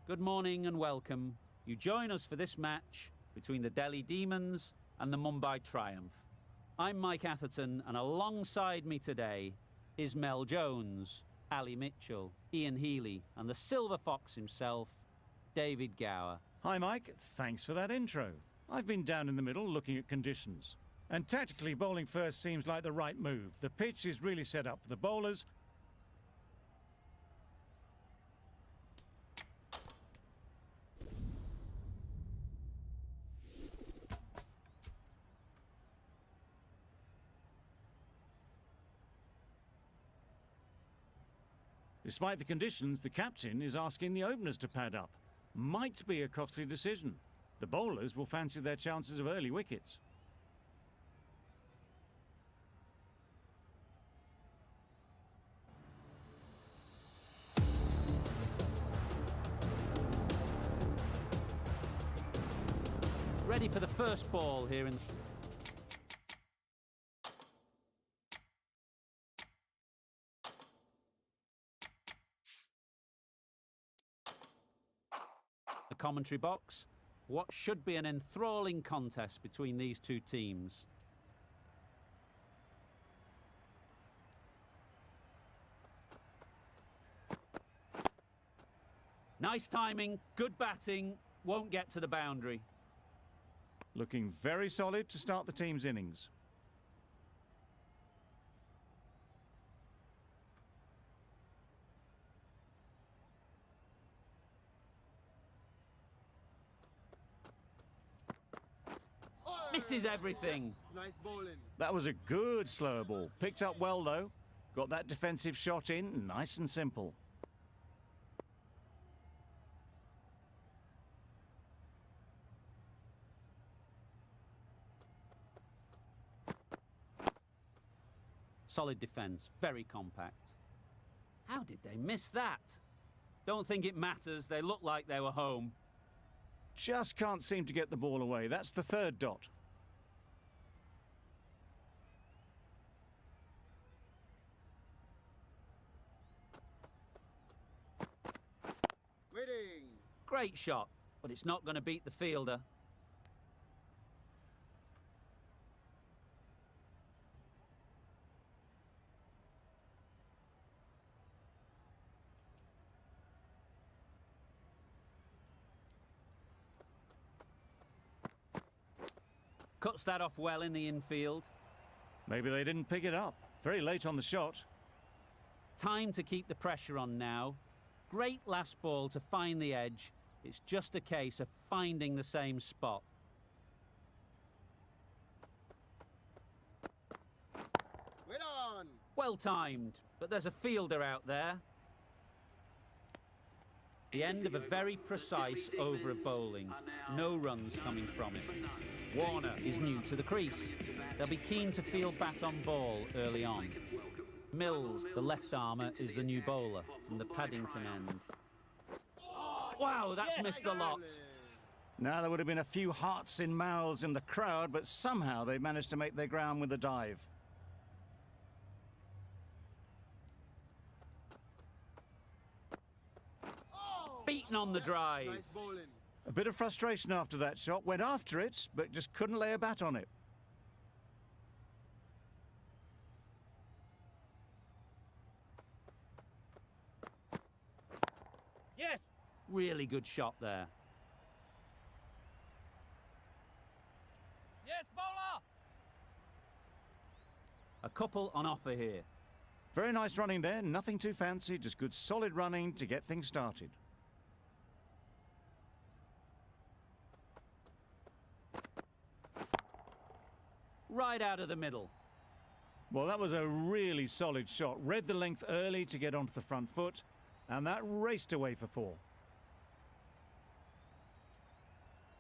Good morning and welcome. You join us for this match between the Delhi Demons and the Mumbai Triumph. I'm Mike Atherton, and alongside me today is Mel Jones, Ali Mitchell, Ian Healy, and the Silver Fox himself, David Gower. Hi Mike, thanks for that intro. I've been down in the middle looking at conditions. And tactically, bowling first seems like the right move. The pitch is really set up for the bowlers. Despite the conditions, the captain is asking the openers to pad up. Might be a costly decision. The bowlers will fancy their chances of early wickets. Ready for the first ball here in the commentary box. What should be an enthralling contest between these two teams. Nice timing, good batting, won't get to the boundary. Looking very solid to start the team's innings. Misses everything. Yes, nice bowling. That was a good slower ball. Picked up well though. Got that defensive shot in, nice and simple. Solid defence, very compact. How did they miss that? Don't think it matters, they look like they were home. Just can't seem to get the ball away. That's the third dot. Waiting. Great shot, but it's not going to beat the fielder. Cuts that off well in the infield. Maybe they didn't pick it up. Very late on the shot. Time to keep the pressure on now. Great last ball to find the edge. It's just a case of finding the same spot. Wait on. Well timed, but there's a fielder out there. The end of a very precise over of bowling. No runs coming from it. Warner is new to the crease. They'll be keen to field bat on ball early on. Mills, the left armour, is the new bowler from the Paddington end. Wow, that's missed the lot. Now there would have been a few hearts in mouths in the crowd, but somehow they managed to make their ground with a dive. Beaten on the drive. Nice bowling. A bit of frustration after that shot. Went after it, but just couldn't lay a bat on it. Yes. Really good shot there. Yes, bowler. A couple on offer here. Very nice running there. Nothing too fancy, just good solid running to get things started. Right out of the middle. Well, that was a really solid shot. Read the length early to get onto the front foot, and that raced away for four.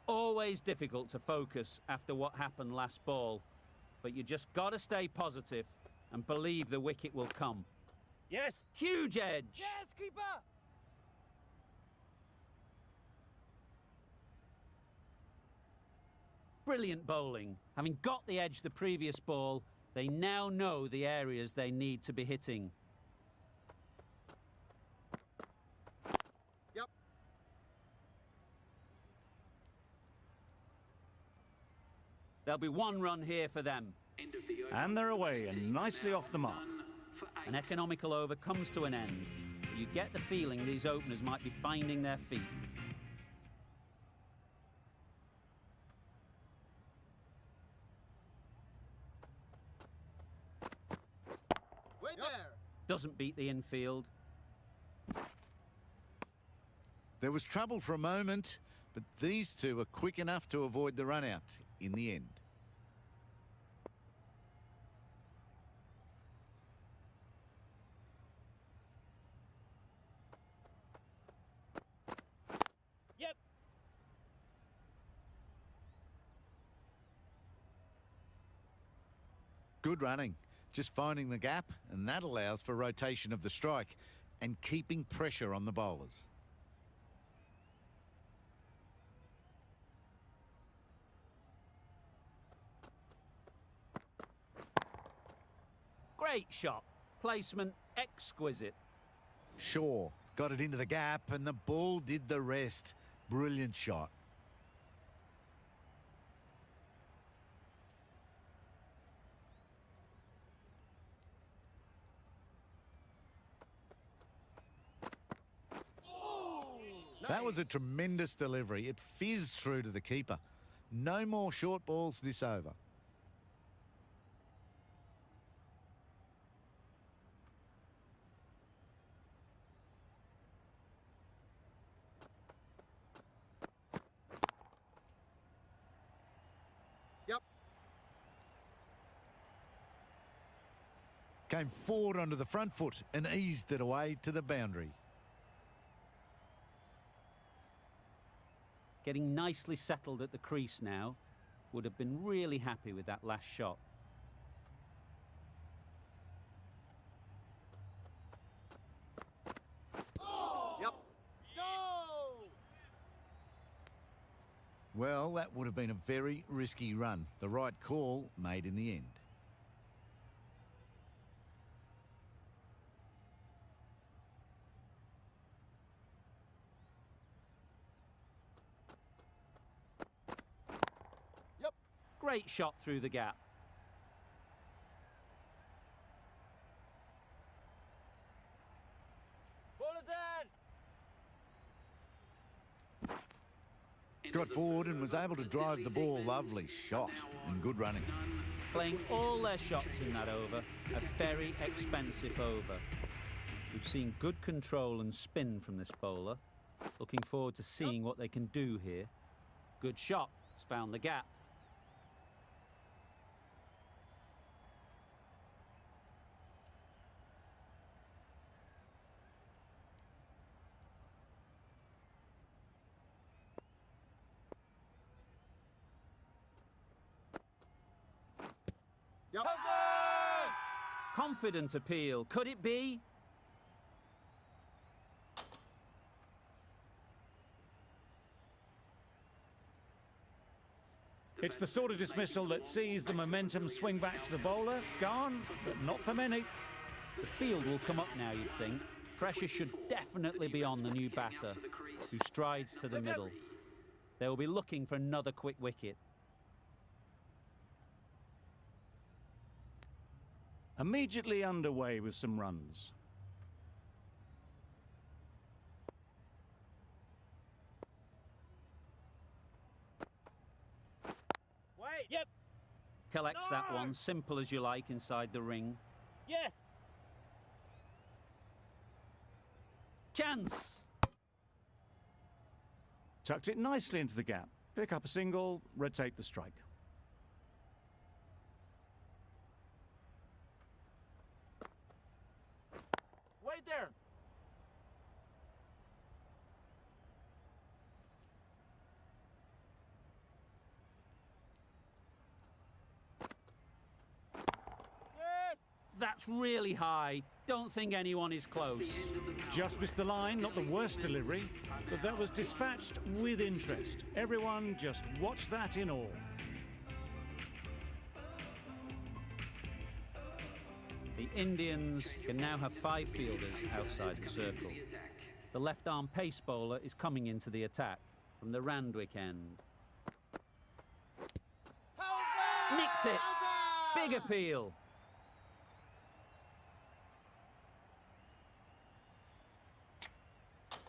Always difficult to focus after what happened last ball, but you just got to stay positive and believe the wicket will come. Yes. Huge edge. Yes, keeper. Brilliant bowling. Having got the edge the previous ball, they now know the areas they need to be hitting. There'll be one run here for them. And they're away and nicely off the mark. An economical over comes to an end. You get the feeling these openers might be finding their feet. Wait there. Doesn't beat the infield. There was trouble for a moment, but these two are quick enough to avoid the run-out in the end. Yep. Good running, just finding the gap, and that allows for rotation of the strike and keeping pressure on the bowlers. Great shot. Placement exquisite. Shaw got it into the gap and the ball did the rest. Brilliant shot. That was a tremendous delivery. It fizzed through to the keeper. No more short balls this over. Yep. Came forward onto the front foot and eased it away to the boundary. Getting nicely settled at the crease now. Would have been really happy with that last shot. Yep. No! Well, that would have been a very risky run. The right call made in the end. Yep. Great shot through the gap. Ball is in! Got forward and was able to drive the ball. Lovely shot and good running. Playing all their shots in that over. A very expensive over. We've seen good control and spin from this bowler. Looking forward to seeing what they can do here. Good shot. It's found the gap. Yep. Confident appeal. Could it be? It's the sort of dismissal that sees the momentum swing back to the bowler. Gone, but not for many. The field will come up now, you'd think. Pressure should definitely be on the new batter, who strides to the middle. They will be looking for another quick wicket. Immediately underway with some runs. Wait. Yep. Collects that No! one, simple as you like, inside the ring. Yes. Chance! Tucked it nicely into the gap. Pick up a single, rotate the strike. Wait there. Good. That's really high. Don't think anyone is close. Just missed the line, not the worst delivery, but that was dispatched with interest. Everyone just watch that in awe. The Indians can now have 5 fielders outside the circle. The left-arm pace bowler is coming into the attack from the Randwick end. How's Nicked it. Big appeal.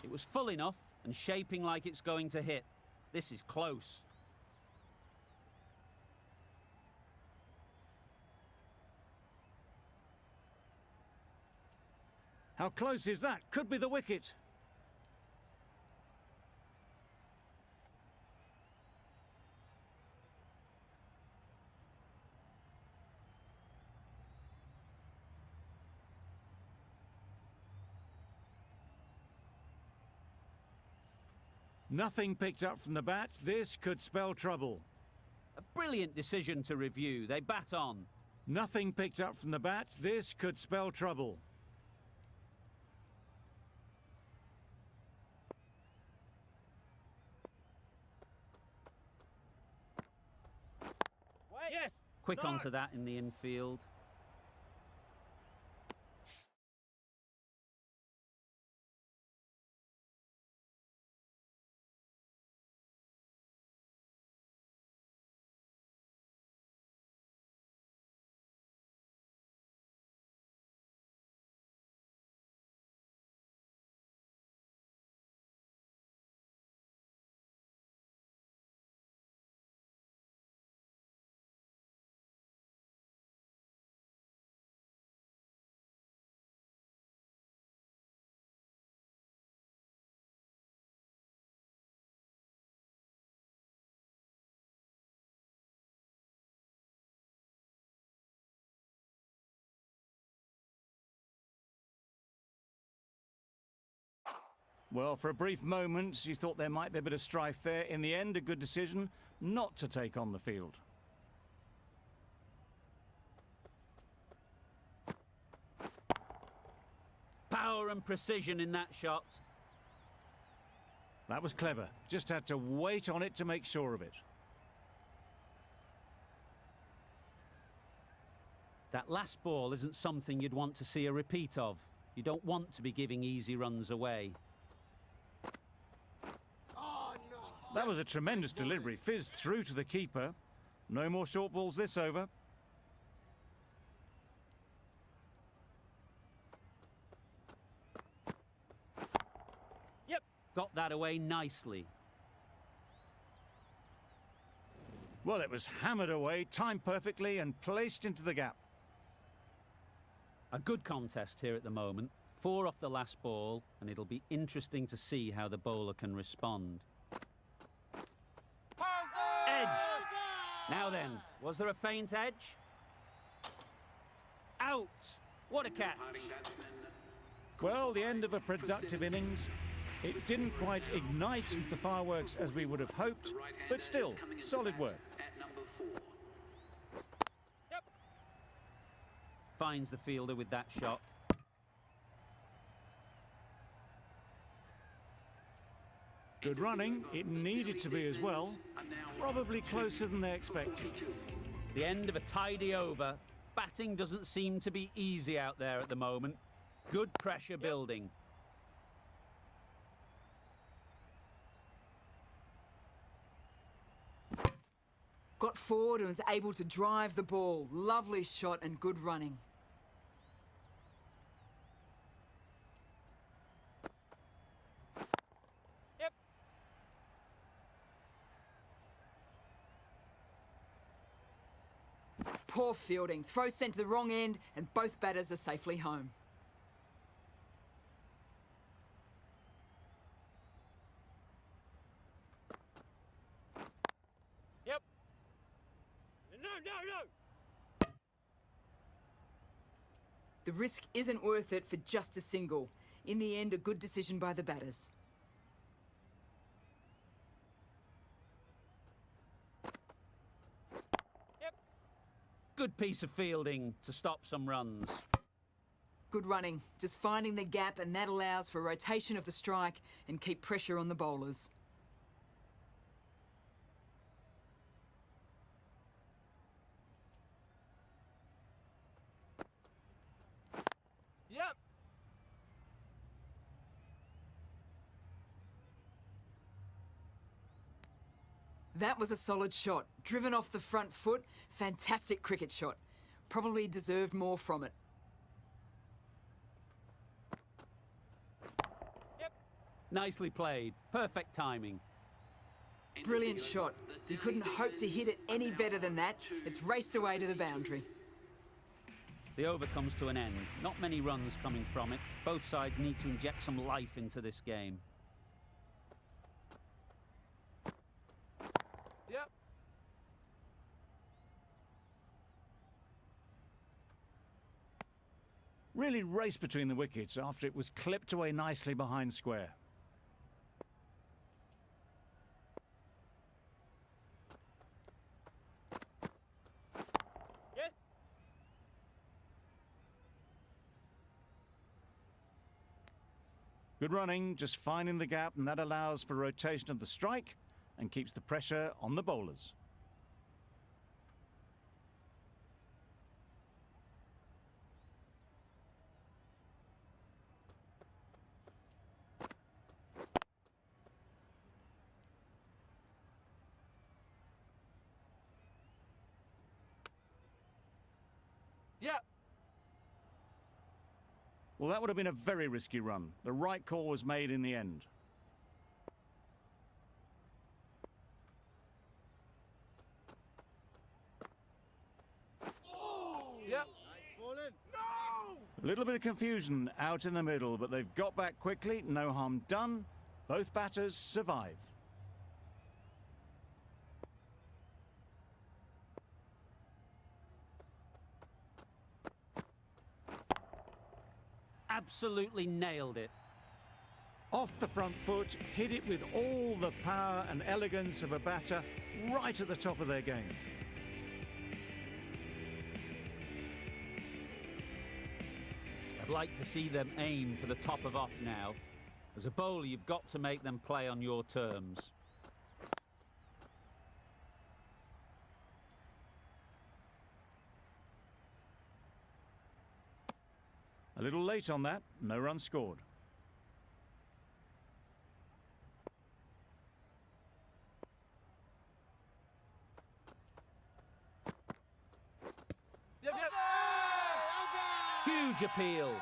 It was full enough and shaping like it's going to hit. This is close. How close is that? Could be the wicket. Nothing picked up from the bat. This could spell trouble. A brilliant decision to review. They bat on. Nothing picked up from the bat. This could spell trouble. Wait. Yes. Quick Start. onto that in the infield. Well, for a brief moment, you thought there might be a bit of strife there. In the end, a good decision not to take on the field. Power and precision in that shot. That was clever. Just had to wait on it to make sure of it. That last ball isn't something you'd want to see a repeat of. You don't want to be giving easy runs away. That was a tremendous delivery. Fizzed through to the keeper. No more short balls this over. Yep. Got that away nicely. Well, it was hammered away, timed perfectly and placed into the gap. A good contest here at the moment. 4 off the last ball, and it'll be interesting to see how the bowler can respond. Edged. Now then, was there a faint edge? Out. What a catch. Well, the end of a productive innings. It didn't quite ignite into the fireworks as we would have hoped, but still, solid work. Yep. Finds the fielder with that shot. Good running. It needed to be as well. Probably closer than they expected. The end of a tidy over. Batting doesn't seem to be easy out there at the moment. Good pressure building. Got forward and was able to drive the ball. Lovely shot and good running. Yep. Poor fielding. Throw sent to the wrong end and both batters are safely home. Yep. No. The risk isn't worth it for just a single. In the end, a good decision by the batters. Yep. Good piece of fielding to stop some runs. Good running. Just finding the gap, and that allows for rotation of the strike and keep pressure on the bowlers. Yep. That was a solid shot. Driven off the front foot. Fantastic cricket shot. Probably deserved more from it. Nicely played. Perfect timing. Brilliant shot. You couldn't hope to hit it any better than that. It's raced away to the boundary. The over comes to an end. Not many runs coming from it. Both sides need to inject some life into this game. Yep. Really raced between the wickets after it was clipped away nicely behind square. Yes. Good running, just finding the gap, and that allows for rotation of the strike and keeps the pressure on the bowlers. Yep. Well, that would have been a very risky run. The right call was made in the end. Yep. No! A little bit of confusion out in the middle, but they've got back quickly. No harm done. Both batters survive. Absolutely nailed it. Off the front foot, hit it with all the power and elegance of a batter right at the top of their game. I'd like to see them aim for the top of off now. As a bowler, you've got to make them play on your terms. A little late on that, no run scored. Yep. Yep. Huge appeal.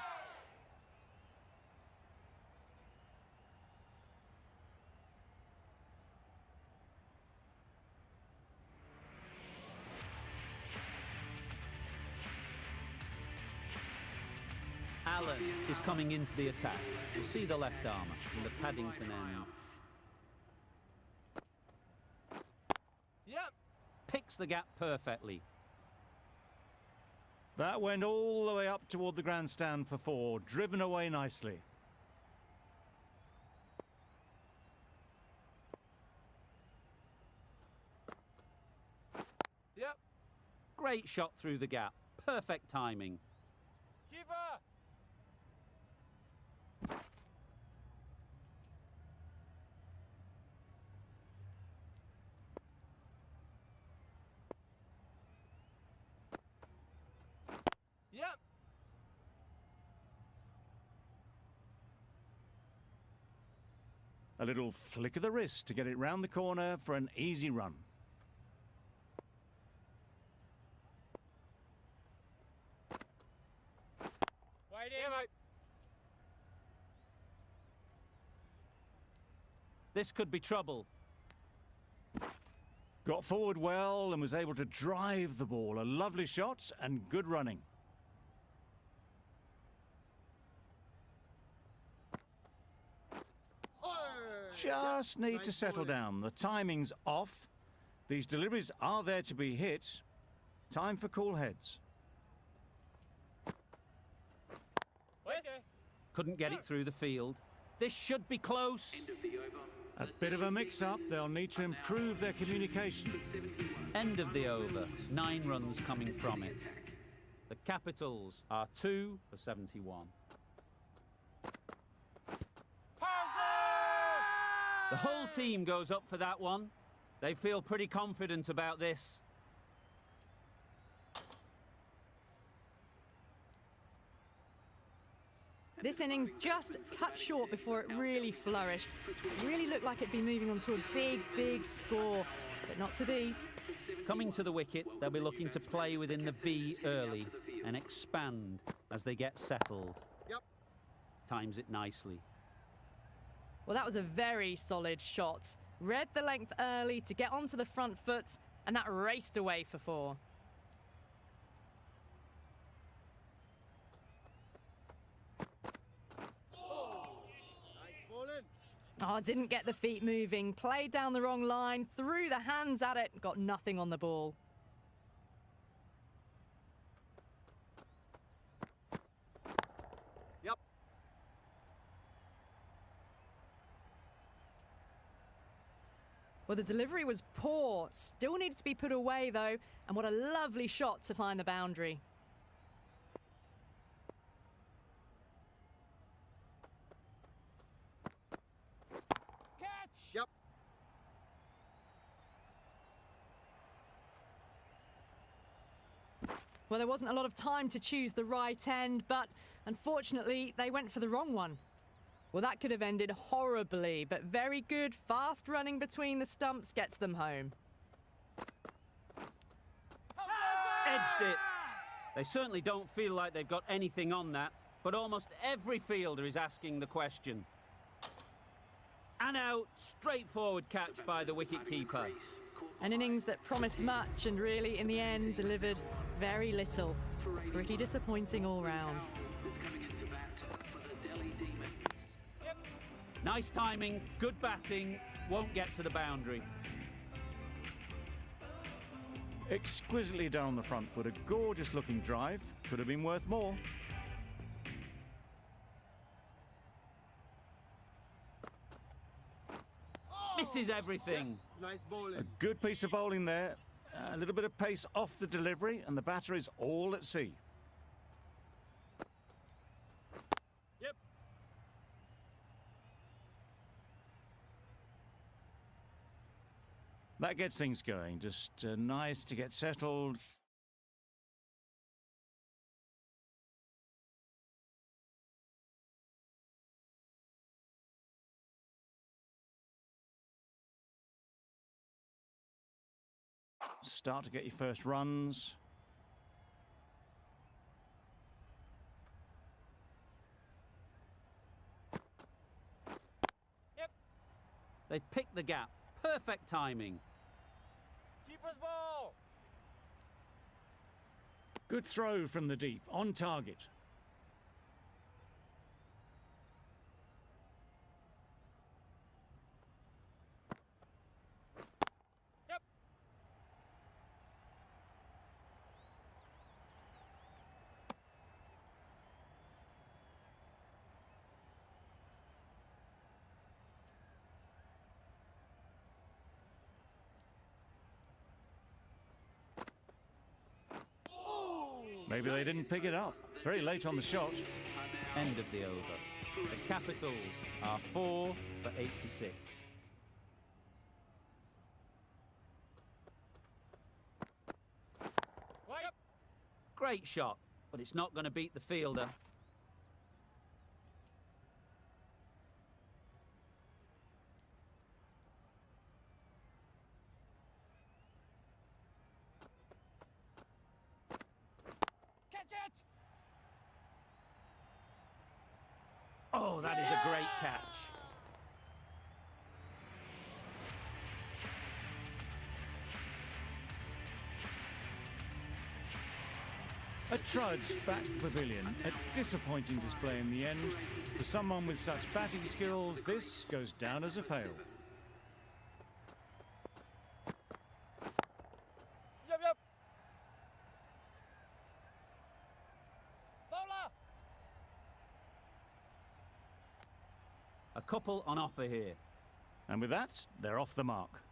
Allen is coming into the attack. You'll see the left armour in the Paddington end. Yep. Picks the gap perfectly. That went all the way up toward the grandstand for four, driven away nicely. Yep. Great shot through the gap. Perfect timing. Keeper. Yep. A little flick of the wrist to get it round the corner for an easy run. Wait in. Mate. This could be trouble. Got forward well and was able to drive the ball. A lovely shot and good running. Just need to settle down. The timing's off. These deliveries are there to be hit. Time for cool heads. Yes. Couldn't get it through the field. This should be close. A bit of a mix-up. They'll need to improve their communication. End of the over. 9 runs coming from it. The Capitals are 2 for 71. The whole team goes up for that one. They feel pretty confident about this. This innings just cut short before it really flourished. It really looked like it'd be moving on to a big, big score. but not to be. Coming to the wicket, they'll be looking to play within the V early and expand as they get settled. Yep. Times it nicely. Well, that was a very solid shot. Read the length early to get onto the front foot, and that raced away for 4. Oh, didn't get the feet moving, played down the wrong line, threw the hands at it, got nothing on the ball. Yep. Well, the delivery was poor, still needed to be put away though, and what a lovely shot to find the boundary. Catch. Yep. Well, there wasn't a lot of time to choose the right end, but unfortunately, they went for the wrong one. Well, that could have ended horribly, but very good, fast running between the stumps gets them home. Edged it. They certainly don't feel like they've got anything on that, but almost every fielder is asking the question. And out, straightforward catch by the wicket-keeper. An innings that promised much and really, in the end, delivered very little. Pretty disappointing all round. Nice timing, good batting, won't get to the boundary. Exquisitely done on the front foot, a gorgeous looking drive, could have been worth more. Misses everything. Nice A bowling. good piece of bowling there, a little bit of pace off the delivery, and the batter is all at sea. Yep. That gets things going, just nice to get settled. Start to get your first runs. Yep. They've picked the gap. Perfect timing. Keeper's ball. Good throw from the deep, on target. Yep. Maybe they didn't pick it up. Very late on the shot. End of the over. The Capitals are 4 for 86. Yep. Great shot, but it's not going to beat the fielder. Catch it. Oh, that is a great catch. A trudge back to the pavilion. A disappointing display in the end. For someone with such batting skills, this goes down as a fail. Yep. Yep. Bowler. A couple on offer here. And with that, they're off the mark.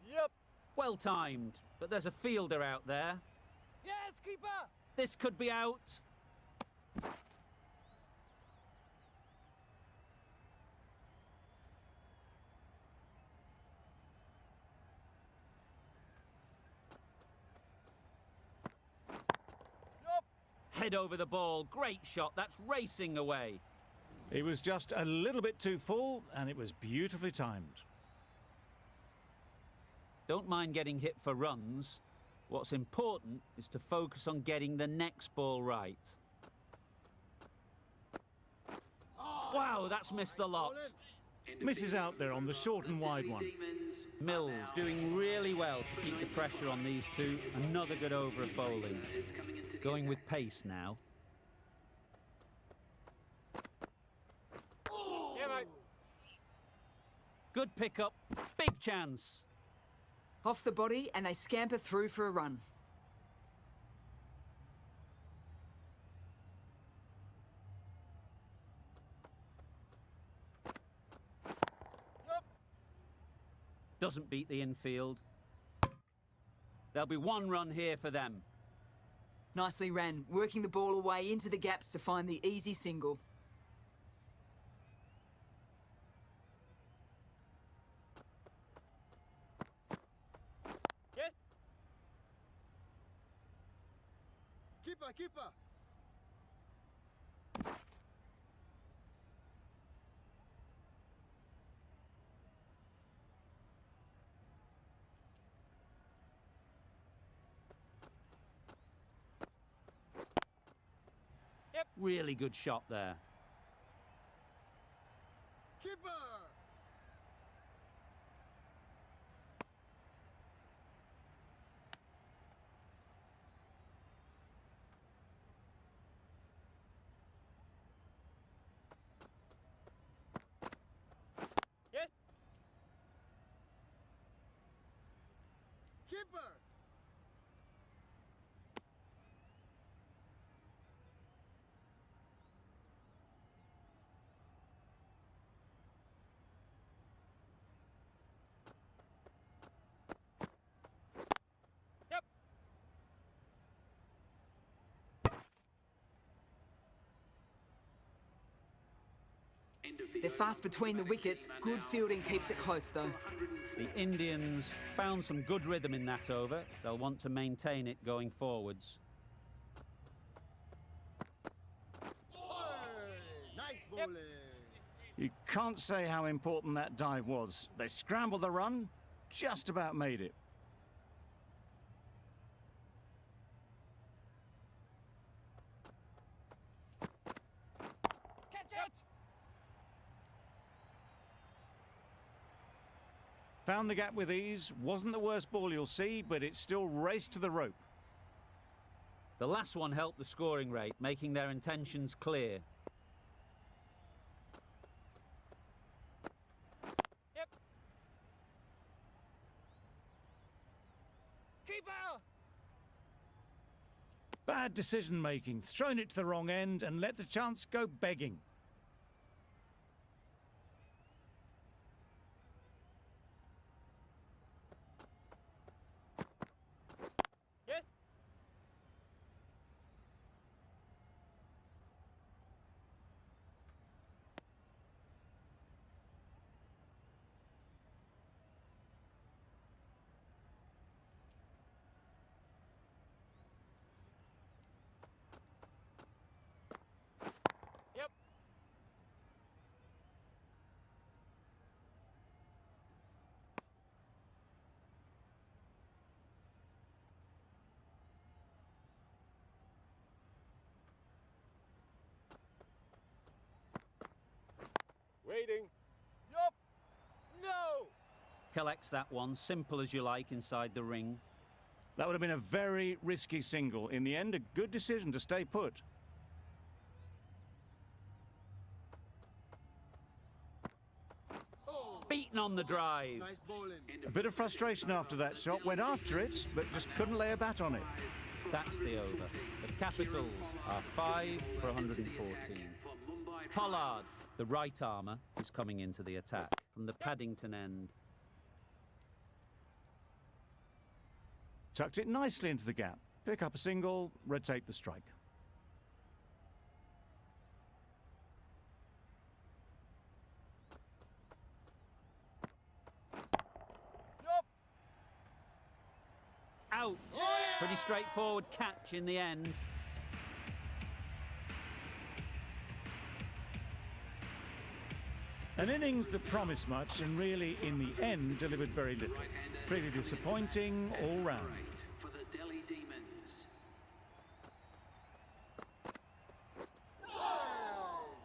Yep. Well timed, but there's a fielder out there. Yes, keeper. This could be out. Yep. Head over the ball. Great shot. That's racing away. He was just a little bit too full, and it was beautifully timed. Don't mind getting hit for runs. What's important is to focus on getting the next ball right. Wow, that's missed the lot. Misses out there on the short and wide one. Mills doing really well to keep the pressure on these two. Another good over of bowling. Going with pace now. Yeah, mate. Good pickup. Big chance. Off the body and they scamper through for a run. Yup. Doesn't beat the infield. There'll be one run here for them. Nicely ran, working the ball away into the gaps to find the easy single. Yes. Keeper, keeper. Really good shot there. Keeper. Yes. Keeper. Yep. They're fast between the wickets. Good fielding keeps it close though. The Indians found some good rhythm in that over. They'll want to maintain it going forwards. Nice bowling. You can't say how important that dive was. They scrambled the run, just about made it. Catch it. Found the gap with ease. Wasn't the worst ball you'll see, but it still raced to the rope. The last one helped the scoring rate, making their intentions clear. Yep. Keeper. Bad decision making, thrown it to the wrong end and let the chance go begging. Yes. Yep. Waiting. Yup. No. Collects that one, simple as you like, inside the ring. That would have been a very risky single. In the end, a good decision to stay put. Beaten on the drive. Nice bowling. A bit of frustration after that shot. Went after it, but just couldn't lay a bat on it. That's the over. The Capitals are 5 for 114. Pollard, the right armour, is coming into the attack from the Paddington end. Tucked it nicely into the gap. Pick up a single, rotate the strike. Yup. Out! Pretty straightforward catch in the end. An innings that promised much and really, in the end, delivered very little. Pretty disappointing all round. For the Delhi Demons.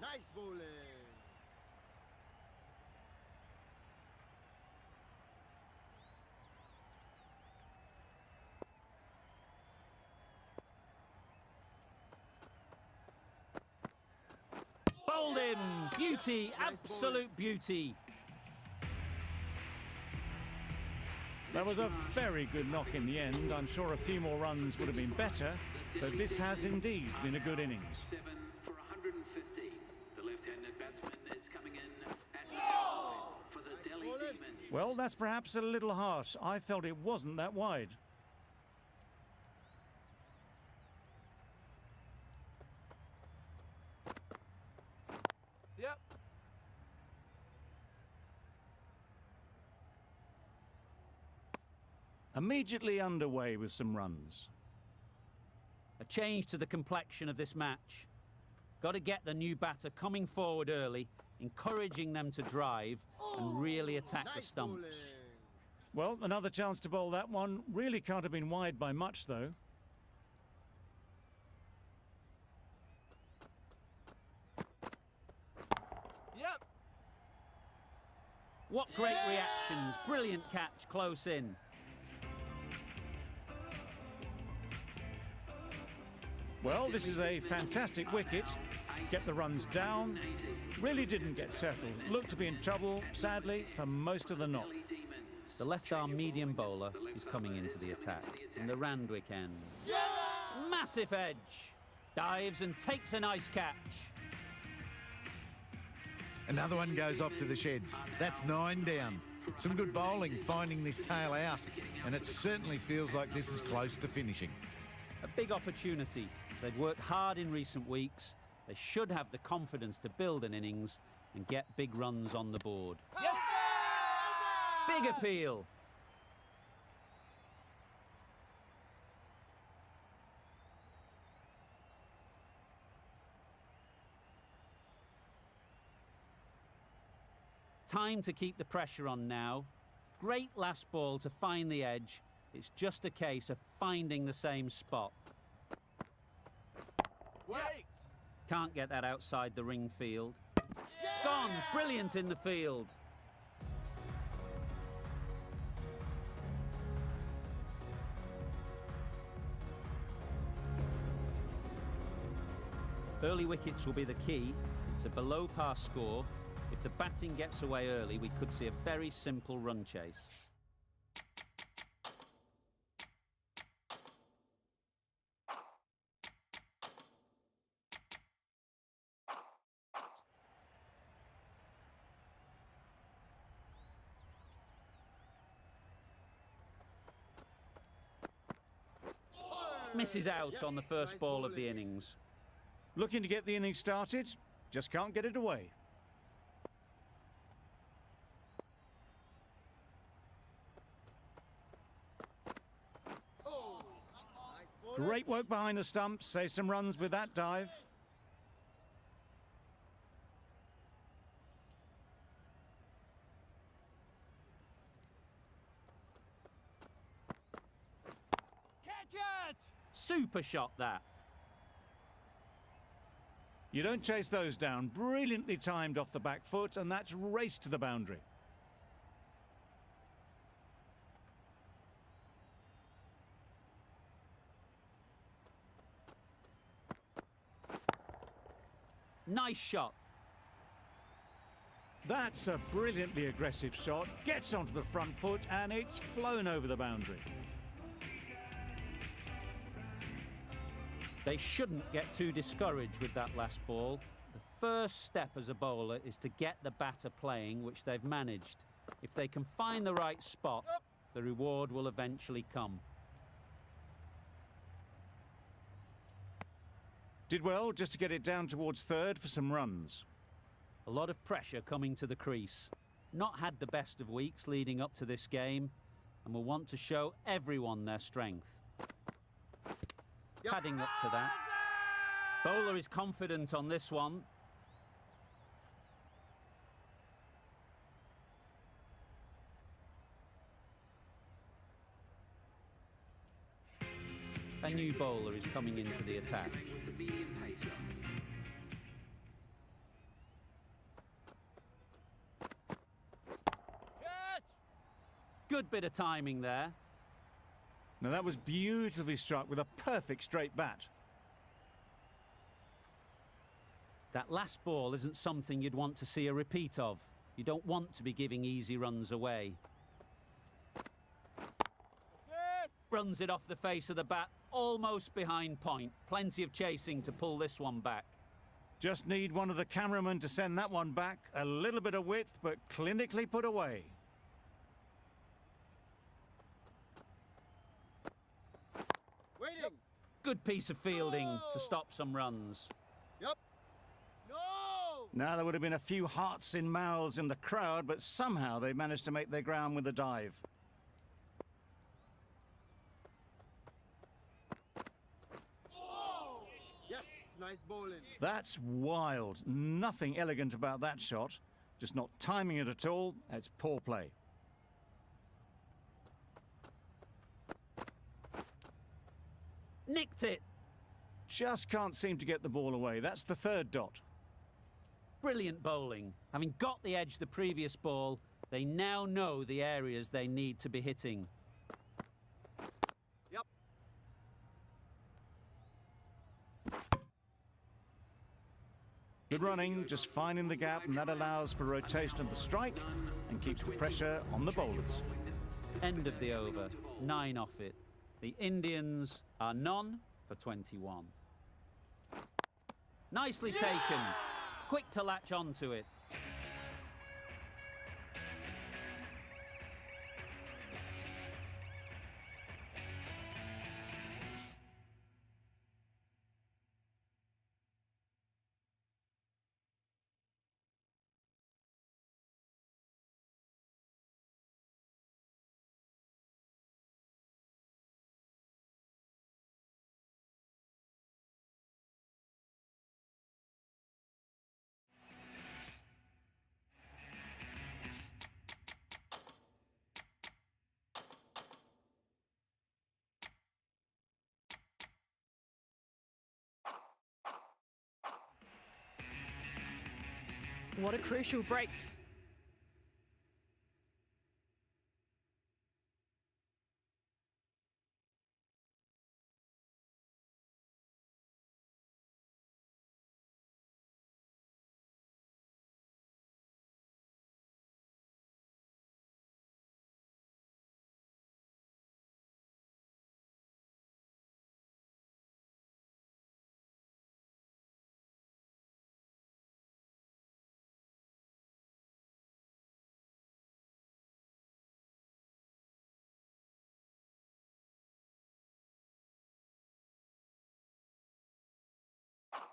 Nice bowling. Bowled in! Beauty! Nice Absolute beauty! That was a very good knock in the end. I'm sure a few more runs would have been better, but this has indeed been a good innings. 7 for 150. The left-handed batsman is coming in at for the Delhi bowling. Demons. Well, that's perhaps a little harsh. I felt it wasn't that wide. Yep. Immediately underway with some runs. A change to the complexion of this match. Got to get the new batter coming forward early, encouraging them to drive and really attack the Nice stumps. bowling. Well, another chance to bowl that one. Really can't have been wide by much, though. Yep. What great reactions. Brilliant catch close in. Well, this is a fantastic wicket. Kept the runs down. Really didn't get settled. Looked to be in trouble, sadly, for most of the knock. The left-arm medium bowler is coming into the attack in the Randwick end. Massive edge. Dives and takes a nice catch. Another one goes off to the sheds. That's 9 down. Some good bowling finding this tail out, and it certainly feels like this is close to finishing. A big opportunity. They've worked hard in recent weeks. They should have the confidence to build an innings and get big runs on the board. Yes, Big appeal. Time to keep the pressure on now. Great last ball to find the edge. It's just a case of finding the same spot. Wait. Can't get that outside the ring field. Gone. Brilliant in the field. Early wickets will be the key. It's a below par score. If the batting gets away early, we could see a very simple run chase. Misses out on the first Nice ball of the bowling. innings. Looking to get the innings started, just can't get it away. Nice bowling. Great work behind the stumps, save some runs with that dive. Catch it. Super shot that. You don't chase those down. Brilliantly timed off the back foot, and that's raced to the boundary. Nice shot. That's a brilliantly aggressive shot. Gets onto the front foot, and it's flown over the boundary. They shouldn't get too discouraged with that last ball. The first step as a bowler is to get the batter playing, which they've managed. If they can find the right spot, the reward will eventually come. Did well just to get it down towards third for some runs. A lot of pressure coming to the crease. Not had the best of weeks leading up to this game, and will want to show everyone their strength. Yep. Padding up to that. Bowler is confident on this one. A new bowler is coming into the attack. With the medium pacer. Catch! Good bit of timing there. Now that was beautifully struck with a perfect straight bat. That last ball isn't something you'd want to see a repeat of. You don't want to be giving easy runs away. Good! Runs it off the face of the bat, almost behind point. Plenty of chasing to pull this one back. Just need one of the cameramen to send that one back. A little bit of width, but clinically put away. Waiting. Good piece of fielding to stop some runs. Yep. No! Now there would have been a few hearts in mouths in the crowd, but somehow they managed to make their ground with the dive. Yes, nice bowling. That's wild. Nothing elegant about that shot. Just not timing it at all. It's poor play. Nicked it. Just can't seem to get the ball away. That's the third dot. Brilliant bowling. Having got the edge the previous ball, they now know the areas they need to be hitting. Yep. Good running, just finding the gap, and that allows for rotation of the strike and keeps the pressure on the bowlers. End of the over. 9 off it. The Indians are none for 21. Nicely taken. Quick to latch onto it. What a crucial break.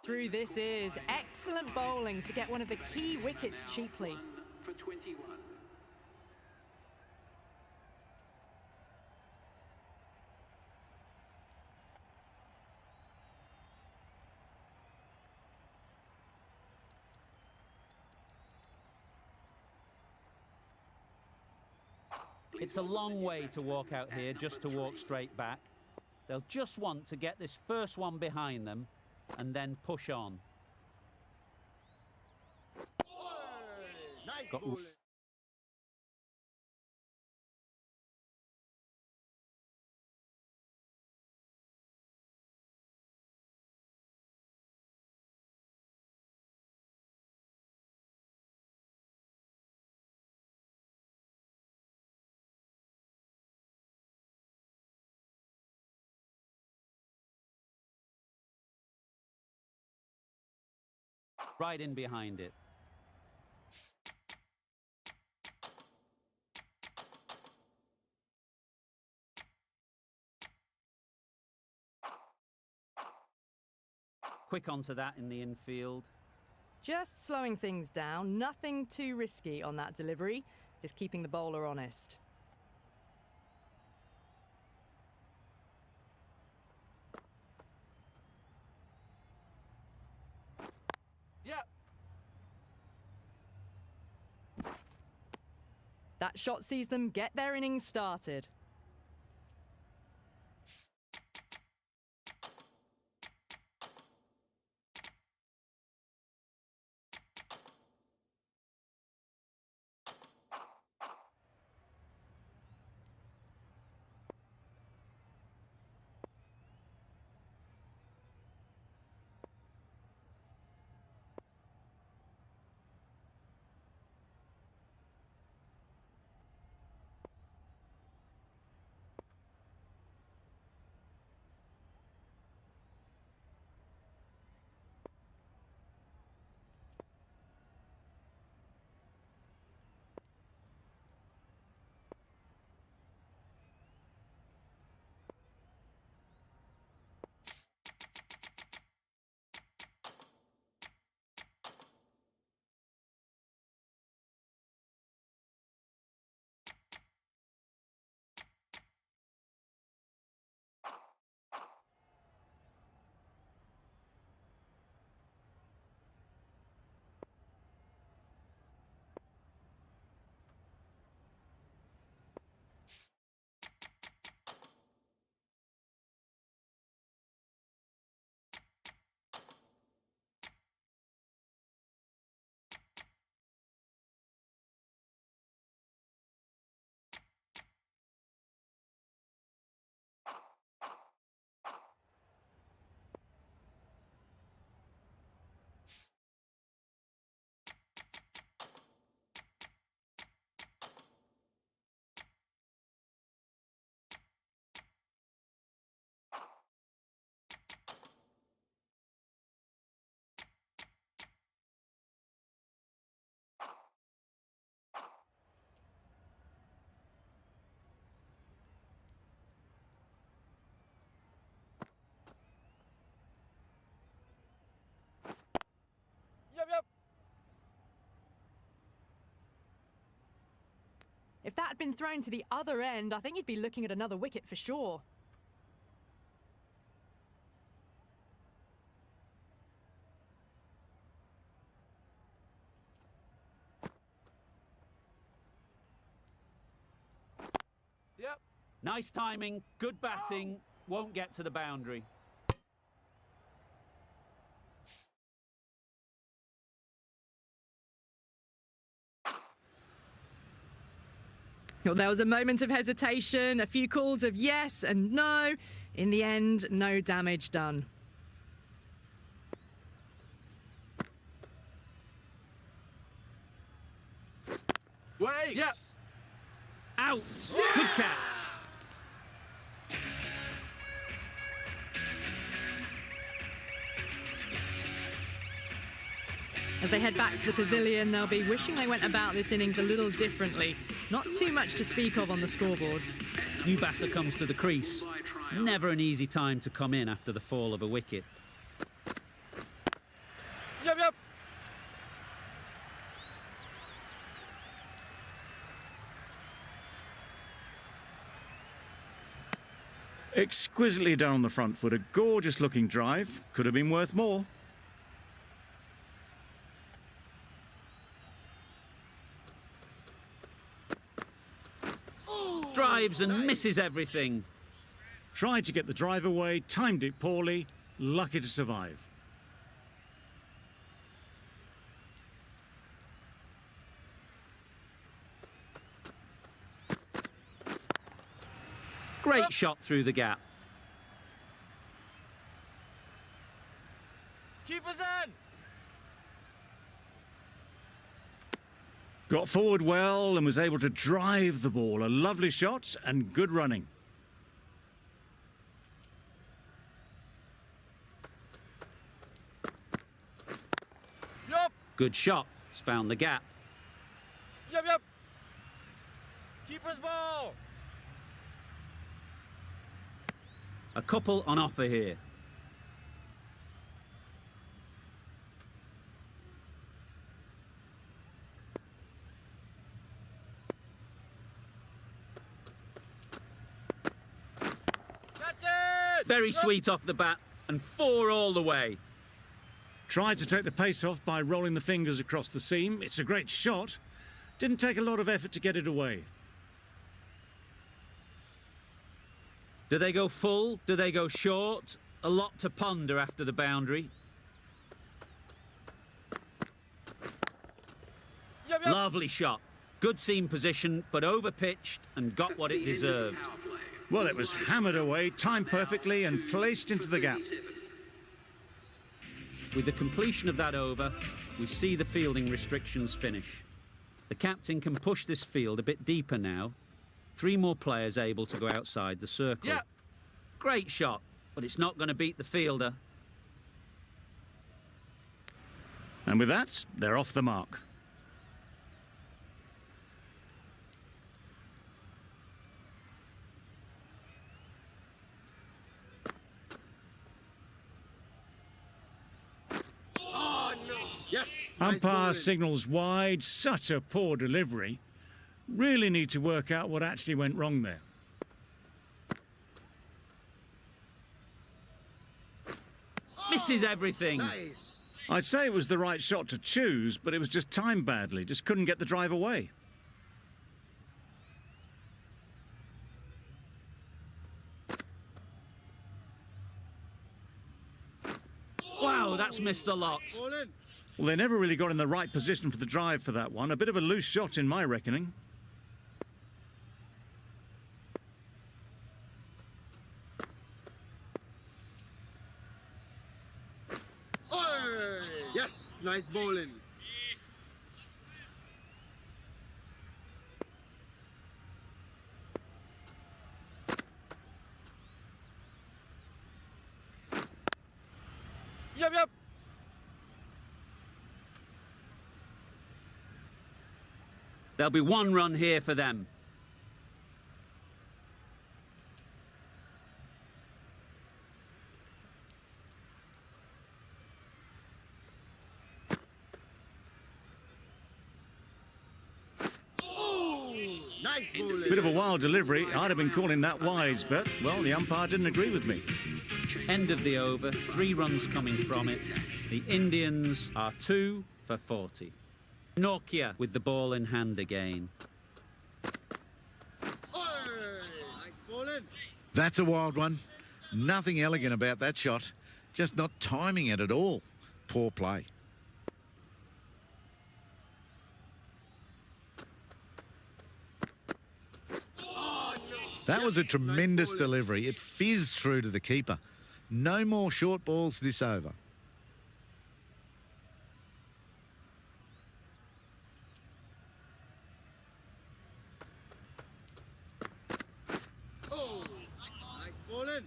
Through this is excellent bowling to get one of the key wickets cheaply. For 21. It's a long way to walk out here just to walk straight back. They'll just want to get this first one behind them and then push on. Nice Got- bowling. Right in behind it. Quick onto that in the infield. Just slowing things down, nothing too risky on that delivery, just keeping the bowler honest. Yep. That shot sees them get their innings started. If that had been thrown to the other end, I think you'd be looking at another wicket for sure. Yep. Nice timing, good batting, won't get to the boundary. Well, there was a moment of hesitation, a few calls of yes and no. In the end, no damage done. Wait. Yep. Out! Good catch! As they head back to the pavilion, they'll be wishing they went about this innings a little differently. Not too much to speak of on the scoreboard. New batter comes to the crease. Never an easy time to come in after the fall of a wicket. Yep, yep. Exquisitely done on the front foot. A gorgeous looking drive. Could have been worth more. Drives and misses everything. Tried to get the drive away, timed it poorly, lucky to survive. Great shot through the gap. Keeper's in. Got forward well and was able to drive the ball. A lovely shot and good running. Yup. Good shot. It's found the gap. Yep, yep. Keeper's ball. A couple on offer here. Catch it. Very sweet off the bat and 4 all the way. Tried to take the pace off by rolling the fingers across the seam. It's a great shot. Didn't take a lot of effort to get it away. Do they go full? Do they go short? A lot to ponder after the boundary. Yep, yep. Lovely shot. Good seam position, but overpitched and got what it deserved. Well, it was hammered away, timed perfectly and placed into the gap. With the completion of that over, we see the fielding restrictions finish. The captain can push this field a bit deeper now. 3 more players able to go outside the circle. Yeah. Great shot, but it's not going to beat the fielder. And with that, they're off the mark. Yes. Nice Umpire bowling. signals wide. Such a poor delivery. Really need to work out what actually went wrong there. Misses everything. Nice. I'd say it was the right shot to choose, but it was just timed badly. Just couldn't get the drive away. Wow, that's missed the lot. Ball in. Well, they never really got in the right position for the drive for that one. A bit of a loose shot in my reckoning. Oh, yes. Nice bowling. Yep, yep. There'll be 1 run here for them. Nice Nice bowling. Bit of a wild delivery. I'd have been calling that wise, but, well, the umpire didn't agree with me. End of the over, 3 runs coming from it. The Indians are 2 for 40. Nokia with the ball in hand again. Nice bowling. That's a wild one. Nothing elegant about that shot. Just not timing it at all. Poor play. That was a tremendous delivery. It fizzed through to the keeper. No more short balls this over. Nice bowling.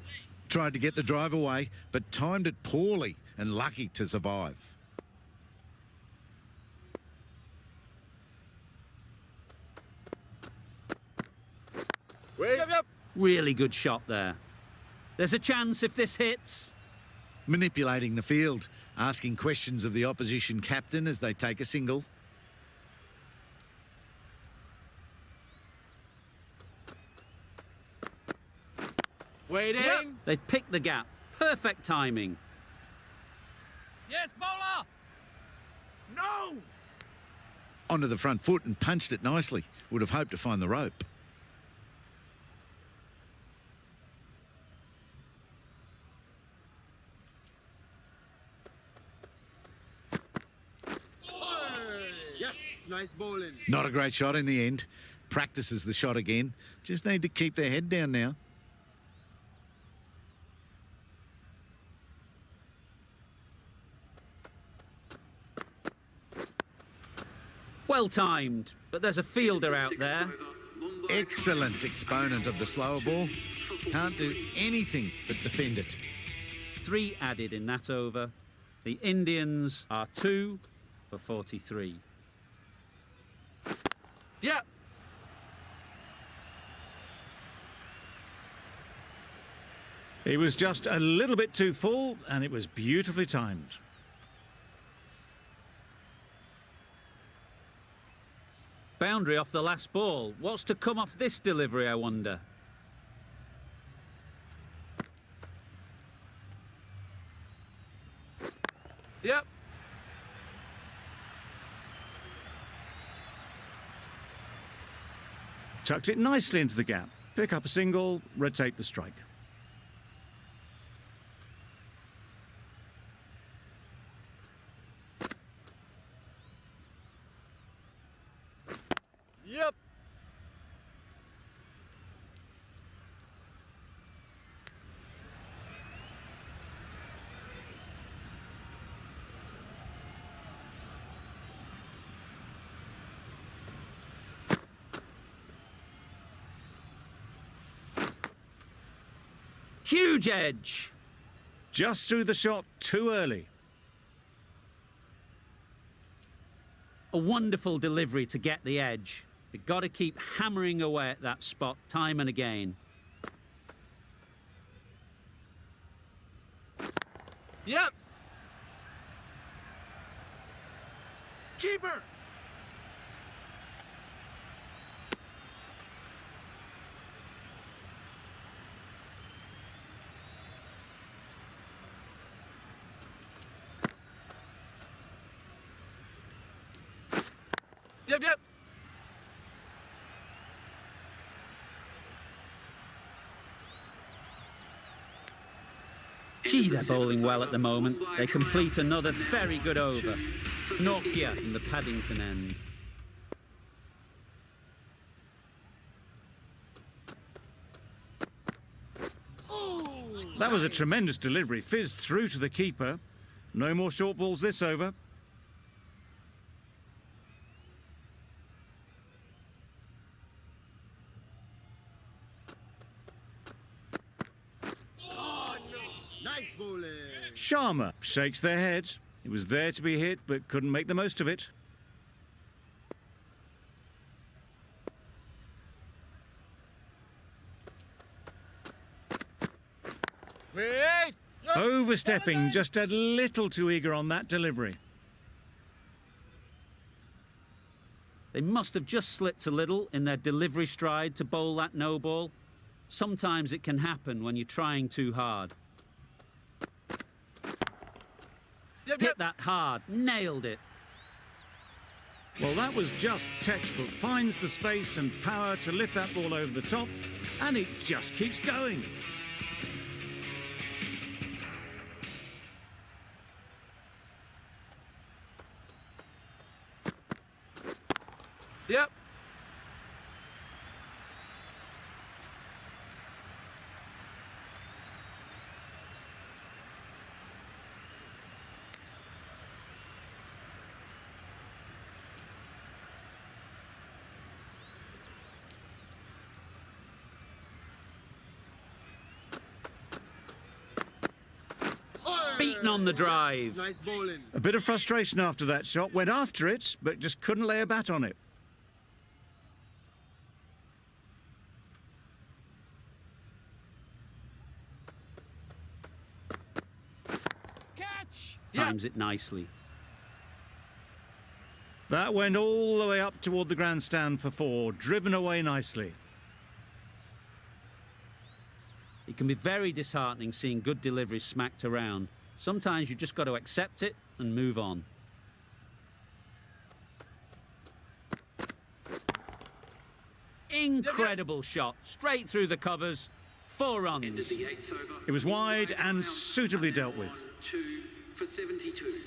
Tried to get the drive away, but timed it poorly and lucky to survive. Wait. Really good shot there. There's a chance if this hits. Manipulating the field, asking questions of the opposition captain as they take a single. Waiting. Yep. They've picked the gap. Perfect timing. Yes, bowler. No. Onto the front foot and punched it nicely. Would have hoped to find the rope. Yes, nice bowling. Not a great shot in the end. Practices the shot again. Just need to keep their head down now. Well timed, but there's a fielder out there. Excellent exponent of the slower ball. Can't do anything but defend it. 3 added in that over. The Indians are 2 for 43. Yeah. It was just a little bit too full, and it was beautifully timed. Boundary off the last ball. What's to come off this delivery, I wonder? Yep. Tucked it nicely into the gap. Pick up a single, rotate the strike. Yep. Huge edge. Just threw the shot too early. A wonderful delivery to get the edge. You've got to keep hammering away at that spot time and again. Yep. Keeper. Yep, yep. Gee, they're bowling well at the moment. They complete another very good over. Nokia from the Paddington end. That was a tremendous delivery. Fizzed through to the keeper. No more short balls this over. Nice bowling. Sharma shakes their head. It was there to be hit, but couldn't make the most of it. Wait. Yep. Overstepping, just a little too eager on that delivery. They must have just slipped a little in their delivery stride to bowl that no ball. Sometimes it can happen when you're trying too hard. Hit that hard, nailed it. Well, that was just textbook. Finds the space and power to lift that ball over the top, and it just keeps going. Yep. Beaten on the drive. Nice bowling. A bit of frustration after that shot. Went after it, but just couldn't lay a bat on it. Catch! Times it nicely. That went all the way up toward the grandstand for 4. Driven away nicely. It can be very disheartening seeing good deliveries smacked around. Sometimes you just got to accept it and move on. Incredible shot, straight through the covers, 4 runs. It was wide and suitably dealt with. 2 for 72.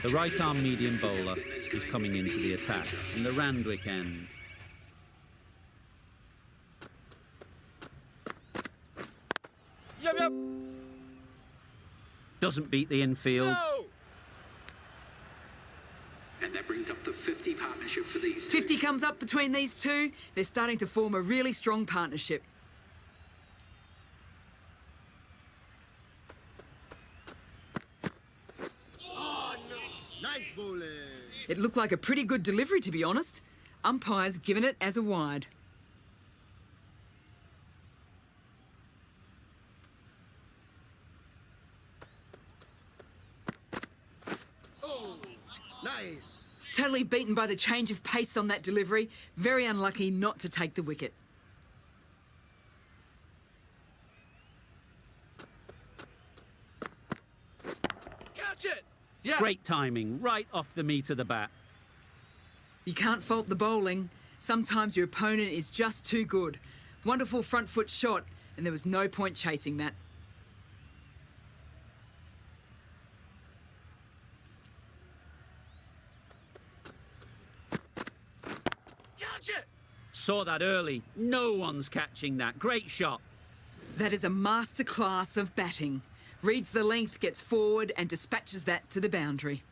The right-arm medium bowler is coming into the attack from the Randwick end. Yep, yep. Doesn't beat the infield. No! And that brings up the 50 partnership for these 50 comes up between these two. They're starting to form a really strong partnership. Nice bowling. It looked like a pretty good delivery, to be honest. Umpire's given it as a wide. Nice. Totally beaten by the change of pace on that delivery. Very unlucky not to take the wicket. Catch it! Yeah. Great timing, right off the meat of the bat. You can't fault the bowling. Sometimes your opponent is just too good. Wonderful front foot shot, and there was no point chasing that. Catch it! Saw that early. No one's catching that. Great shot. That is a masterclass of batting. Reads the length, gets forward, and dispatches that to the boundary.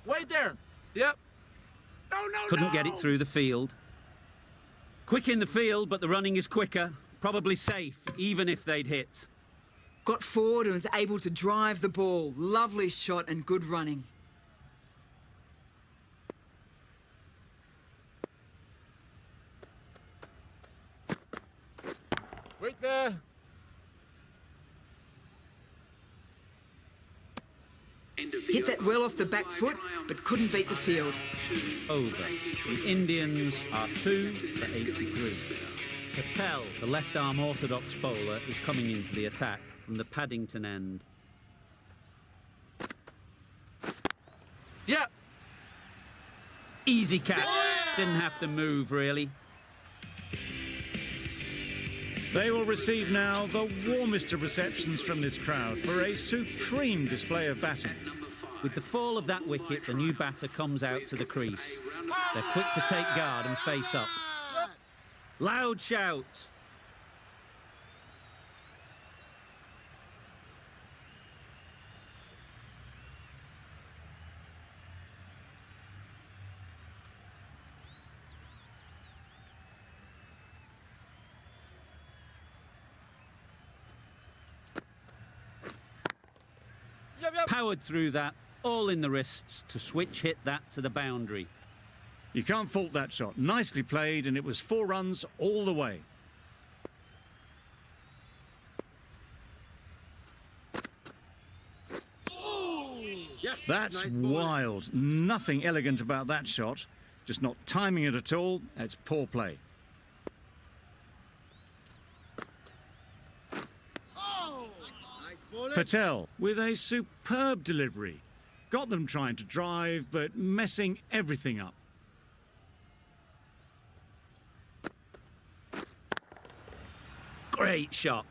Wait there. Yep. No, no, Couldn't no! get it through the field. Quick in the field, but the running is quicker. Probably safe, even if they'd hit. Got forward and was able to drive the ball. Lovely shot and good running. Wait there. Hit that well off the back foot, but couldn't beat the field. Over. The Indians are 2 for 83. Patel, the left-arm orthodox bowler, is coming into the attack from the Paddington end. Yep. Easy catch. Didn't have to move, really. They will receive now the warmest of receptions from this crowd for a supreme display of batting. With the fall of that wicket, the new batter comes out to the crease. They're quick to take guard and face up. Loud shout. Yep, yep. Powered through that, all in the wrists to switch hit that to the boundary. You can't fault that shot. Nicely played, and it was 4 runs all the way. Yes, That's nice bowling. wild. Nothing elegant about that shot. Just not timing it at all. It's poor play. Nice bowling. Patel with a superb delivery. Got them trying to drive, but messing everything up. Great shot.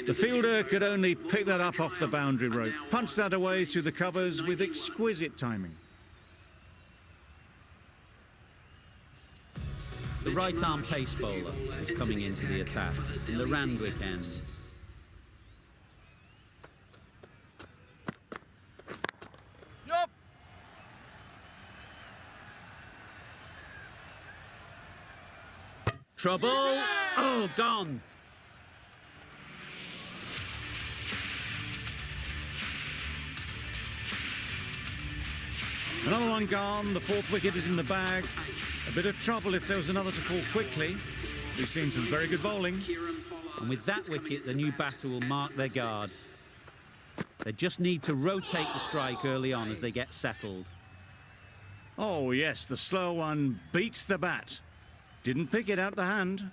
The fielder could only pick that up off the boundary rope. Punched that away through the covers with exquisite timing. The right-arm pace bowler is coming into the attack in the Randwick end. Yup. Trouble. Oh, gone. Another one gone. The 4th wicket is in the bag. A bit of trouble if there was another to fall quickly. We've seen some very good bowling. And with that wicket, the new batter will mark their guard. They just need to rotate the strike early on as they get settled. Oh, yes, the slow one beats the bat. Didn't pick it out the hand.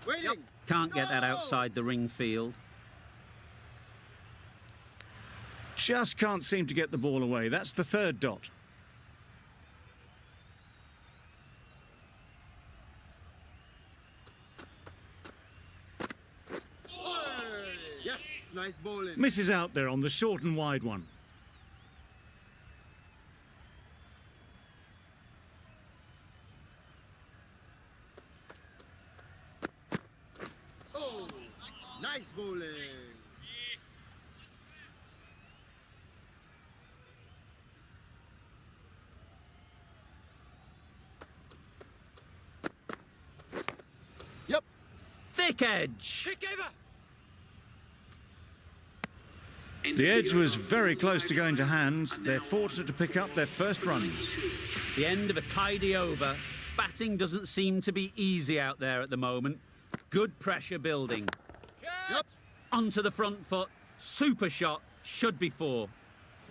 Waiting. Can't get that outside the ring field. Just can't seem to get the ball away. That's the 3rd dot. Yes, nice bowling. Misses out there on the short and wide one. Oh, nice bowling. Yep. Thick edge. The edge was very close to going to hand. They're fortunate to pick up their first runs. The end of a tidy over. Batting doesn't seem to be easy out there at the moment. Good pressure building. Yep. Onto the front foot. Super shot. Should be 4.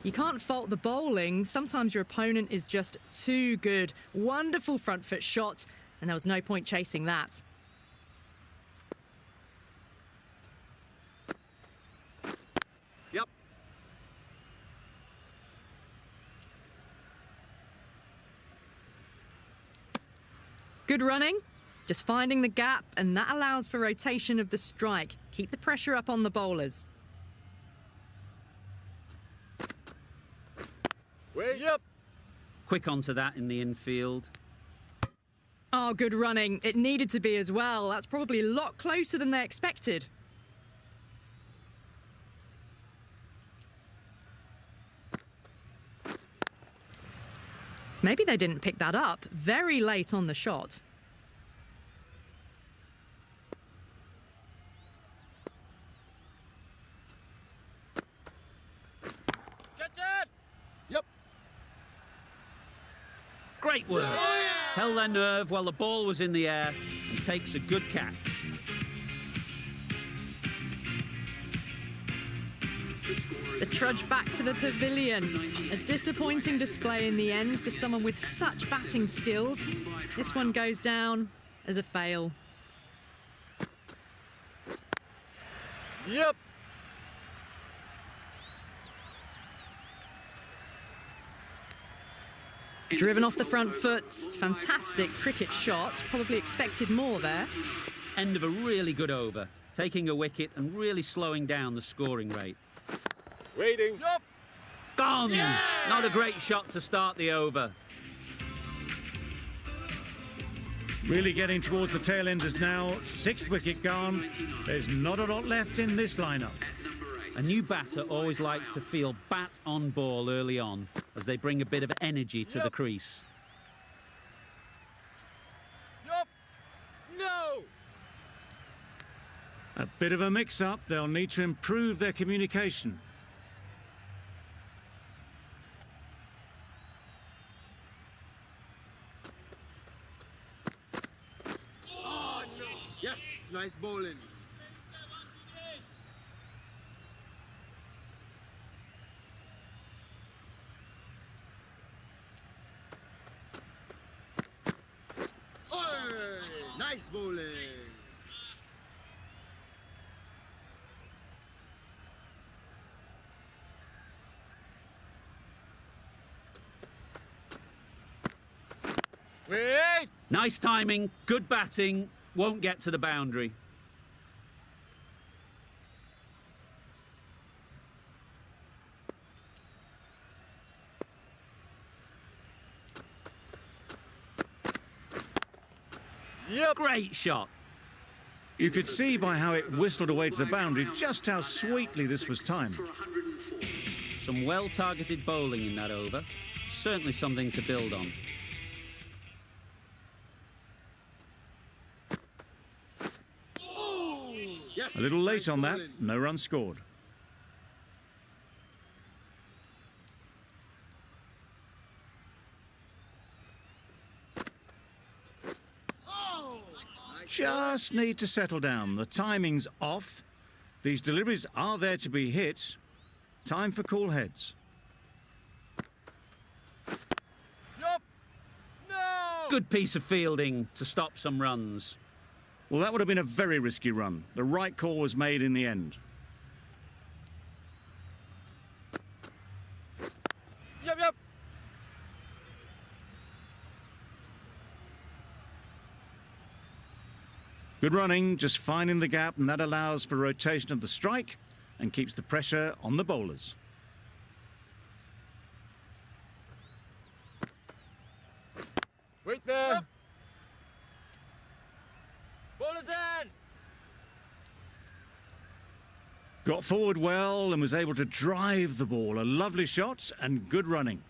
You can't fault the bowling. Sometimes your opponent is just too good. Wonderful front foot shot, and there was no point chasing that. Yep. Good running, just finding the gap, and that allows for rotation of the strike. Keep the pressure up on the bowlers. Wait. Yep. Quick onto that in the infield. Oh, good running. It needed to be as well. That's probably a lot closer than they expected. Maybe they didn't pick that up very late on the shot. Catch it. Yep. Great work. Held their nerve while the ball was in the air and takes a good catch. The trudge back to the pavilion. A disappointing display in the end for someone with such batting skills. This one goes down as a fail. Yep. Driven off the front foot. Fantastic cricket shot. Probably expected more there. End of a really good over. Taking a wicket and really slowing down the scoring rate. Waiting. Yup. Gone! Not a great shot to start the over. Really getting towards the tail enders now. 6th wicket gone. There's not a lot left in this lineup. A new batter always likes to feel bat on ball early on as they bring a bit of energy to the crease. Yup. No. A bit of a mix-up. They'll need to improve their communication. nice bowling. Oi, nice bowling. Wait! Nice timing, good batting, won't get to the boundary. Yep! Great shot. You could see by how it whistled away to the boundary just how sweetly this was timed. Some well-targeted bowling in that over. Certainly something to build on. Yes, A little late nice on that, bowling. no run scored. Just need to settle down. The timing's off. These deliveries are there to be hit. Time for cool heads. Yup! No! Good piece of fielding to stop some runs. Well, that would have been a very risky run. The right call was made in the end. Yep, yep! Good running, just finding the gap, and that allows for rotation of the strike and keeps the pressure on the bowlers. Wait there! Yep. Bowler's in! Got forward well and was able to drive the ball. A lovely shot and good running.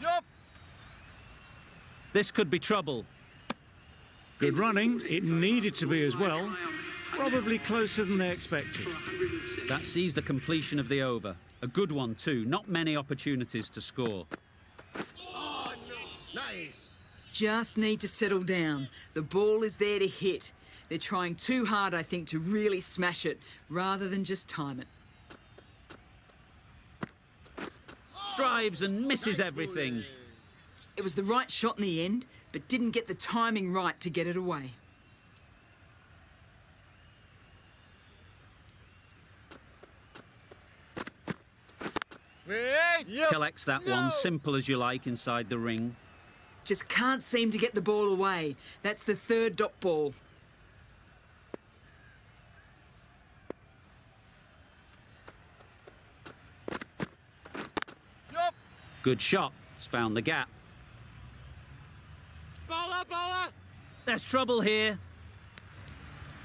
Yup! This could be trouble. Good running. It needed to be as well. Probably closer than they expected. That sees the completion of the over. A good one too. Not many opportunities to score. Oh, no. Nice. Just need to settle down. The ball is there to hit. They're trying too hard, I think, to really smash it, rather than just time it. Drives and misses Nice everything. bowling. It was the right shot in the end, but didn't get the timing right to get it away. Wait! Yep! Collects that No! one, simple as you like, inside the ring. Just can't seem to get the ball away. That's the third dot ball. Yup! Good shot. It's found the gap. Bowler, bowler! There's trouble here.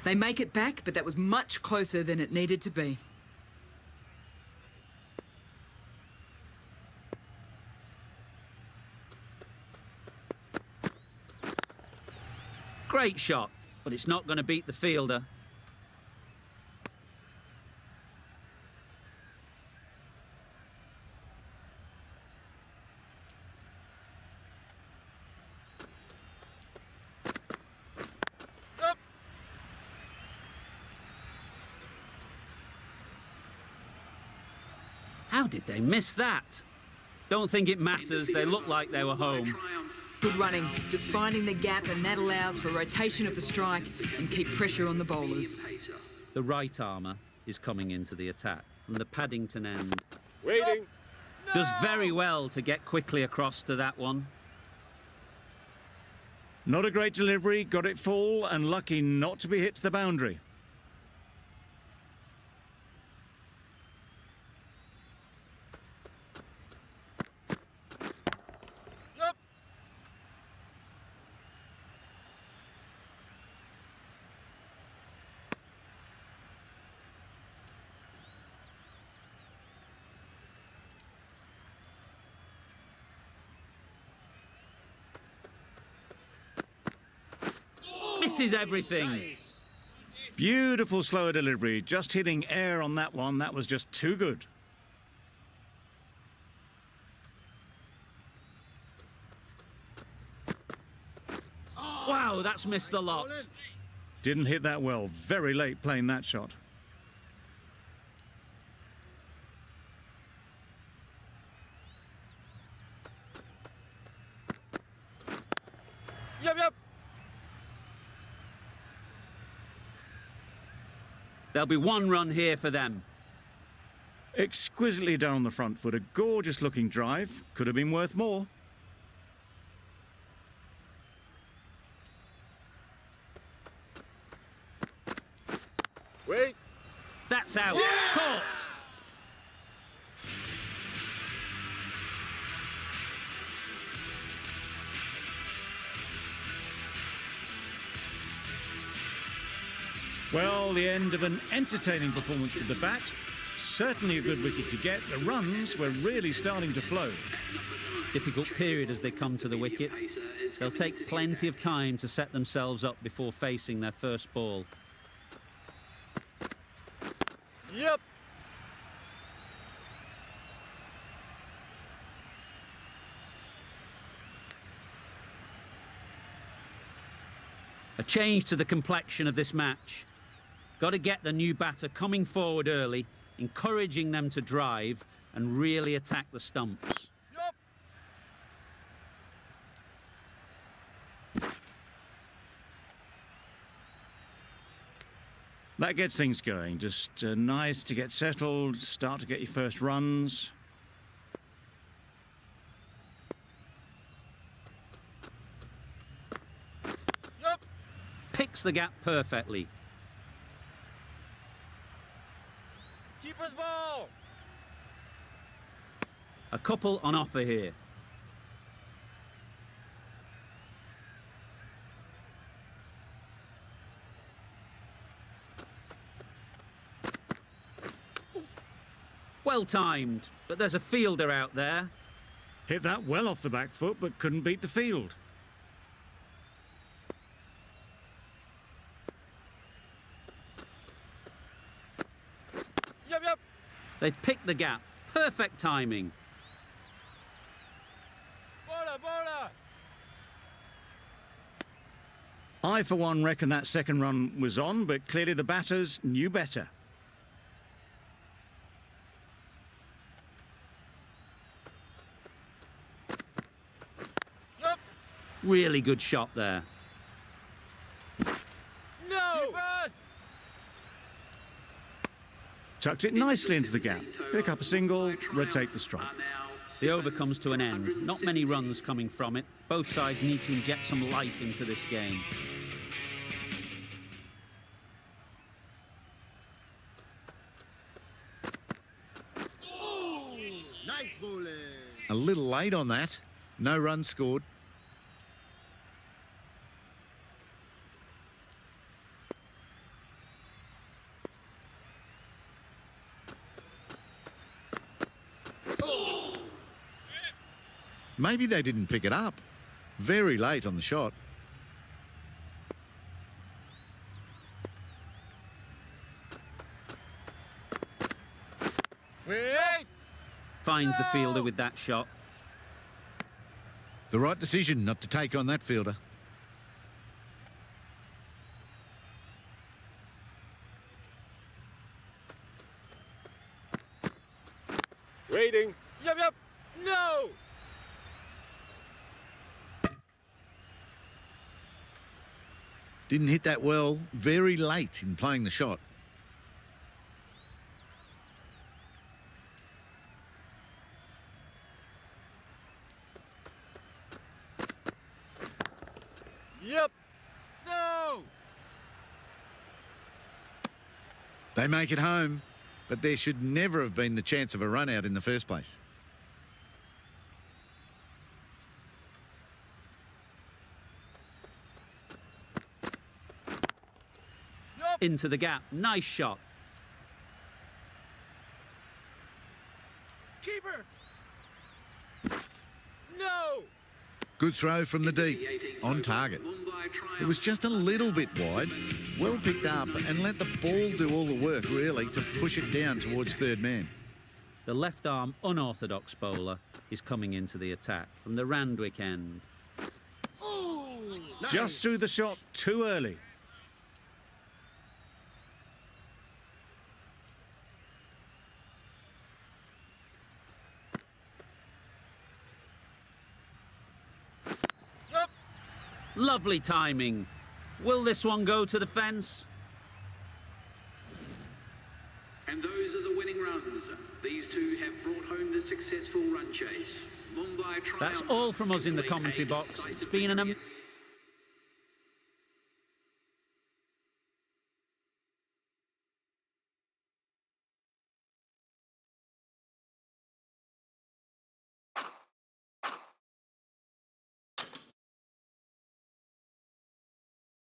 They make it back, but that was much closer than it needed to be. Great shot, but it's not going to beat the fielder. Yup! How did they miss that? Don't think it matters. They look like they were home. Good running, just finding the gap, and that allows for rotation of the strike and keep pressure on the bowlers. The right armour is coming into the attack from the Paddington end. Waiting! Does very well to get quickly across to that one. Not a great delivery, got it full and lucky not to be hit to the boundary. Yup! Misses everything. Nice. Beautiful slower delivery, just hitting air on that one. That was just too good. Wow, that's missed the lot. Didn't hit that well. Very late playing that shot. Yep. There'll be one run here for them. Exquisitely done on the front foot. A gorgeous looking drive. Could have been worth more. Wait. That's out. Caught. Well, the end of an entertaining performance with the bat. Certainly a good wicket to get. The runs were really starting to flow. Difficult period as they come to the wicket. They'll take plenty of time to set themselves up before facing their first ball. Yep. A change to the complexion of this match. Got to get the new batter coming forward early, encouraging them to drive and really attack the stumps. Yep. That gets things going. Just nice to get settled, start to get your first runs. Yep. Picks the gap perfectly. Keeper's ball. A couple on offer here. Well timed, but there's a fielder out there. Hit that well off the back foot, but couldn't beat the field. Yep. They've picked the gap. Perfect timing. Bowler. I, for one, reckon that second run was on, but clearly the batters knew better. Yep. Really good shot there. No. Keepers. Tucked it nicely into the gap. Pick up a single, rotate the strike. The over comes to an end. Not many runs coming from it. Both sides need to inject some life into this game. Nice bowling. A little late on that. No runs scored. Maybe they didn't pick it up. Very late on the shot. Wait. Finds the fielder with that shot. The right decision not to take on that fielder. Waiting. Yep. No. Didn't hit that well. Very late in playing the shot. Yep. No. They make it home, but there should never have been the chance of a run out in the first place. Into the gap. Nice shot. Keeper. No. Good throw from the deep. On target. It was just a little bit wide. Well picked up and let the ball do all the work, really, to push it down towards third man. The left-arm unorthodox bowler is coming into the attack from the Randwick end. Ooh. Just threw the shot too early. Yup. Lovely timing. Will this one go to the fence? And those are the winning runs. These two have brought home the successful run chase. Mumbai That's all from us in the commentary box. It's been an